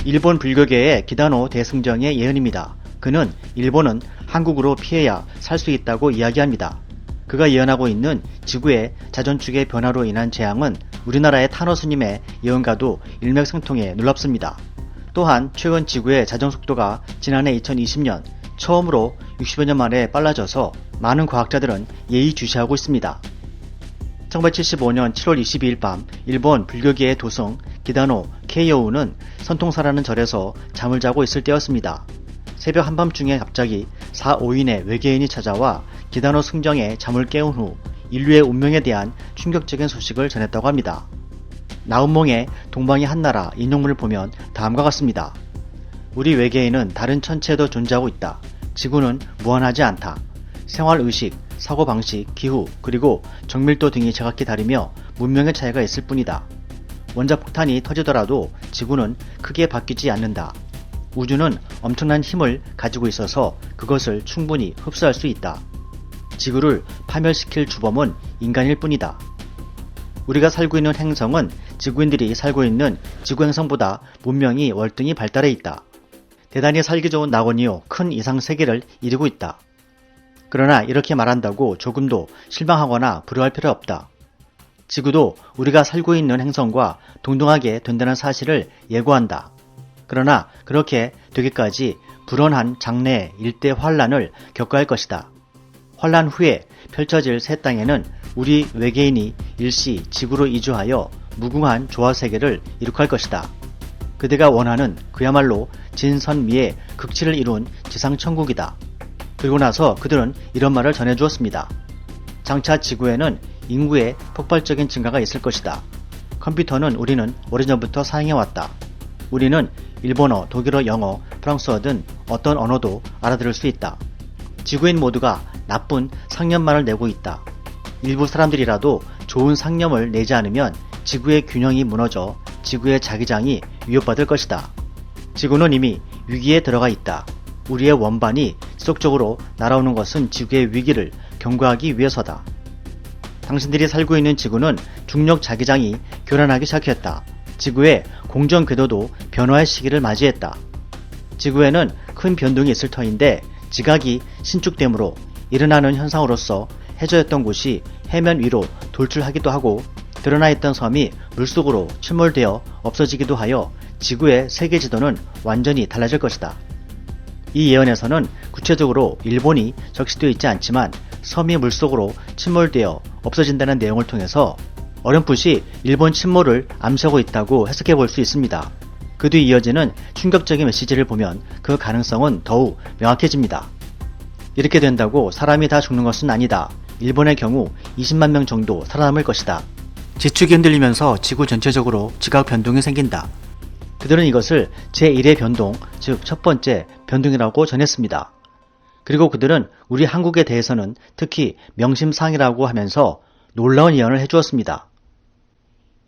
일본 불교계의 기다노 대승정의 예언입니다. 그는 일본은 한국으로 피해야 살 수 있다고 이야기합니다. 그가 예언하고 있는 지구의 자전축의 변화로 인한 재앙은 우리나라의 타노 스님의 예언과도 일맥상통해 놀랍습니다. 또한 최근 지구의 자전속도가 지난해 2020년 처음으로 60여 년 만에 빨라져서 많은 과학자들은 예의주시하고 있습니다. 1975년 7월 22일 밤 일본 불교계의 도성 기다노 케이오우는 선통사라는 절에서 잠을 자고 있을 때였습니다. 새벽 한밤중에 갑자기 4, 5인의 외계인이 찾아와 기다노 승정의 잠을 깨운 후 인류의 운명에 대한 충격적인 소식을 전했다고 합니다. 나운몽의 동방의 한나라 인용문을 보면 다음과 같습니다. 우리 외계인은 다른 천체에도 존재하고 있다. 지구는 무한하지 않다. 생활의식, 사고방식, 기후, 그리고 정밀도 등이 제각기 다르며 문명의 차이가 있을 뿐이다. 원자폭탄이 터지더라도 지구는 크게 바뀌지 않는다. 우주는 엄청난 힘을 가지고 있어서 그것을 충분히 흡수할 수 있다. 지구를 파멸시킬 주범은 인간일 뿐이다. 우리가 살고 있는 행성은 지구인들이 살고 있는 지구 행성보다 문명이 월등히 발달해 있다. 대단히 살기 좋은 낙원이요 큰 이상 세계를 이루고 있다. 그러나 이렇게 말한다고 조금도 실망하거나 불효할 필요 없다. 지구도 우리가 살고 있는 행성과 동등하게 된다는 사실을 예고한다. 그러나 그렇게 되기까지 불언한 장래 일대 환란을 겪어야 할 것이다. 환란 후에 펼쳐질 새 땅에는 우리 외계인이 일시 지구로 이주하여 무궁한 조화세계를 이룩할 것이다. 그대가 원하는 그야말로 진선미의 극치를 이룬 지상천국이다. 그리고 나서 그들은 이런 말을 전해주었습니다. 장차 지구에는 인구의 폭발적인 증가가 있을 것이다. 컴퓨터는 우리는 오래전부터 사용해왔다. 우리는 일본어, 독일어, 영어, 프랑스어 등 어떤 언어도 알아들을 수 있다. 지구인 모두가 나쁜 상념만을 내고 있다. 일부 사람들이라도 좋은 상념을 내지 않으면 지구의 균형이 무너져 지구의 자기장이 위협받을 것이다. 지구는 이미 위기에 들어가 있다. 우리의 원반이 지속적으로 날아오는 것은 지구의 위기를 경고하기 위해서다. 당신들이 살고 있는 지구는 중력 자기장이 교란하기 시작했다. 지구의 공전 궤도도 변화의 시기를 맞이했다. 지구에는 큰 변동이 있을 터인데 지각이 신축됨으로 일어나는 현상으로서 해저였던 곳이 해면 위로 돌출하기도 하고 드러나 있던 섬이 물속으로 침몰되어 없어지기도 하여 지구의 세계 지도는 완전히 달라질 것이다. 이 예언에서는 구체적으로 일본이 적시되어 있지 않지만 섬이 물속으로 침몰되어 없어진다는 내용을 통해서 어렴풋이 일본 침몰을 암시하고 있다고 해석해 볼 수 있습니다. 그 뒤 이어지는 충격적인 메시지를 보면 그 가능성은 더욱 명확해집니다. 이렇게 된다고 사람이 다 죽는 것은 아니다. 일본의 경우 20만 명 정도 살아남을 것이다. 지축이 흔들리면서 지구 전체적으로 지각 변동이 생긴다. 그들은 이것을 제1의 변동, 즉 첫 번째 변동이라고 전했습니다. 그리고 그들은 우리 한국에 대해서는 특히 명심상이라고 하면서 놀라운 예언을 해주었습니다.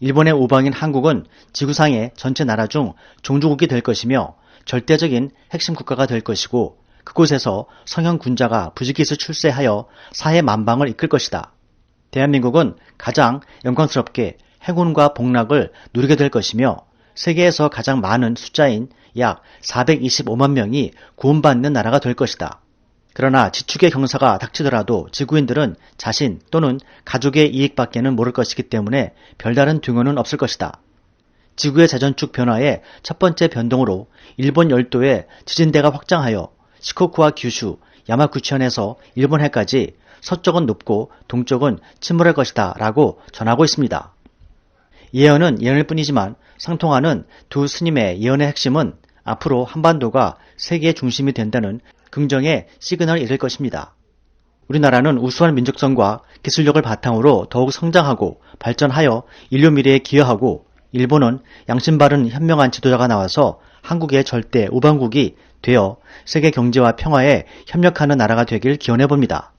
일본의 우방인 한국은 지구상의 전체 나라 중 종주국이 될 것이며 절대적인 핵심 국가가 될 것이고 그곳에서 성형 군자가 부지기수 출세하여 사회 만방을 이끌 것이다. 대한민국은 가장 영광스럽게 행운과 복락을 누리게 될 것이며 세계에서 가장 많은 숫자인 약 425만 명이 구원받는 나라가 될 것이다. 그러나 지축의 경사가 닥치더라도 지구인들은 자신 또는 가족의 이익밖에는 모를 것이기 때문에 별다른 둥어는 없을 것이다. 지구의 자전축 변화의 첫 번째 변동으로 일본 열도의 지진대가 확장하여 시코쿠와 규슈, 야마구치현에서 일본해까지 서쪽은 높고 동쪽은 침몰할 것이다 라고 전하고 있습니다. 예언은 예언일 뿐이지만 상통하는 두 스님의 예언의 핵심은 앞으로 한반도가 세계의 중심이 된다는 긍정의 시그널을 잃을 것입니다. 우리나라는 우수한 민족성과 기술력을 바탕으로 더욱 성장하고 발전하여 인류 미래에 기여하고 일본은 양심 바른 현명한 지도자가 나와서 한국의 절대 우방국이 되어 세계 경제와 평화에 협력하는 나라가 되길 기원해봅니다.